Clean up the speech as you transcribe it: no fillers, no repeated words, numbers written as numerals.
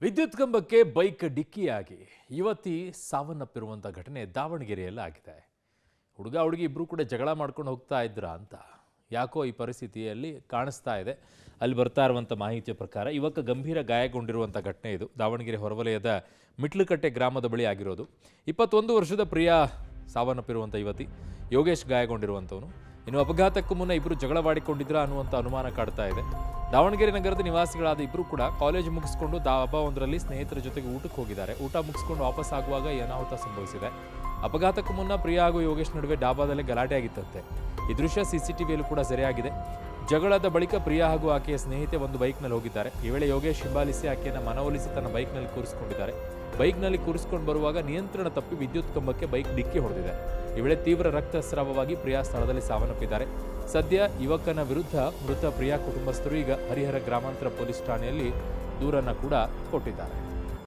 ವಿದ್ಯುತ್ ಕಂಬಕ್ಕೆ ಬೈಕ್ ಡಿಕ್ಕಿಯಾಗಿ ಯುವತಿ ಸಾವನ್ನಪ್ಪಿರುವಂಥ ಘಟನೆ ದಾವಣಗೆರೆಯಲ್ಲಿ ಆಗಿದೆ. ಹುಡುಗಿ ಇಬ್ಬರು ಕೂಡ ಜಗಳ ಮಾಡ್ಕೊಂಡು ಹೋಗ್ತಾ ಇದ್ರ ಅಂತ ಯಾಕೋ ಈ ಪರಿಸ್ಥಿತಿಯಲ್ಲಿ ಕಾಣಿಸ್ತಾ ಇದೆ. ಅಲ್ಲಿ ಬರ್ತಾ ಇರುವಂಥ ಮಾಹಿತಿಯ ಪ್ರಕಾರ ಯುವಕ ಗಂಭೀರ ಗಾಯಗೊಂಡಿರುವಂಥ ಘಟನೆ ಇದು. ದಾವಣಗೆರೆ ಹೊರವಲಯದ ಮಿಟ್ಲುಕಟ್ಟೆ ಗ್ರಾಮದ ಬಳಿ ಆಗಿರೋದು. 21 ವರ್ಷದ ಪ್ರಿಯಾ ಸಾವನ್ನಪ್ಪಿರುವಂಥ ಯುವತಿ, ಯೋಗೇಶ್ ಗಾಯಗೊಂಡಿರುವಂಥವನು. ಇನ್ನು ಅಪಘಾತಕ್ಕೂ ಮುನ್ನ ಇಬ್ಬರು ಜಗಳವಾಡಿಕೊಂಡಿದ್ರ ಅನ್ನುವಂಥ ಅನುಮಾನ ಕಾಡ್ತಾ ಇದೆ. ದಾವಣಗೆರೆ ನಗರದ ನಿವಾಸಿಗಳಾದ ಇಬ್ಬರು ಕೂಡ ಕಾಲೇಜು ಮುಗಿಸ್ಕೊಂಡು ದಾಬಾವೊಂದರಲ್ಲಿ ಸ್ನೇಹಿತರ ಜೊತೆಗೆ ಊಟಕ್ಕೆ ಹೋಗಿದ್ದಾರೆ. ಊಟ ಮುಗಿಸ್ಕೊಂಡು ವಾಪಸ್ ಆಗುವಾಗ ಅನಾಹುತ ಸಂಭವಿಸಿದೆ. ಅಪಘಾತಕ್ಕೂ ಮುನ್ನ ಪ್ರಿಯಾ ಹಾಗೂ ಯೋಗೇಶ್ ನಡುವೆ ಡಾಬಾದಲ್ಲಿ ಗಲಾಟೆ ಆಗಿತ್ತಂತೆ. ಈ ದೃಶ್ಯ ಸಿಸಿಟಿವಿಯಲ್ಲೂ ಕೂಡ ಸೆರೆಯಾಗಿದೆ. ಜಗಳದ ಬಳಿಕ ಪ್ರಿಯಾ ಹಾಗೂ ಆಕೆಯ ಸ್ನೇಹಿತೆ ಒಂದು ಬೈಕ್ನಲ್ಲಿ ಹೋಗಿದ್ದಾರೆ. ಈ ವೇಳೆ ಯೋಗೇಶ್ ಹಿಂಬಾಲಿಸಿ ಆಕೆಯನ್ನು ಮನವೊಲಿಸಿ ತನ್ನ ಬೈಕ್ನಲ್ಲಿ ಕೂರಿಸಿಕೊಂಡಿದ್ದಾರೆ. ಬೈಕ್ನಲ್ಲಿ ಕೂರಿಸಿಕೊಂಡು ಬರುವಾಗ ನಿಯಂತ್ರಣ ತಪ್ಪಿ ವಿದ್ಯುತ್ ಕಂಬಕ್ಕೆ ಬೈಕ್ ಡಿಕ್ಕಿ ಹೊಡೆದಿದೆ. ಈ ವೇಳೆ ತೀವ್ರ ರಕ್ತಸ್ರಾವವಾಗಿ ಪ್ರಿಯಾ ಸ್ಥಳದಲ್ಲಿ ಸಾವನ್ನಪ್ಪಿದ್ದಾರೆ. ಸದ್ಯ ಯುವಕನ ವಿರುದ್ಧ ಮೃತ ಪ್ರಿಯಾ ಕುಟುಂಬಸ್ಥರು ಈಗ ಹರಿಹರ ಗ್ರಾಮಾಂತರ ಪೊಲೀಸ್ ಠಾಣೆಯಲ್ಲಿ ದೂರನ್ನು ಕೂಡ ಕೊಟ್ಟಿದ್ದಾರೆ.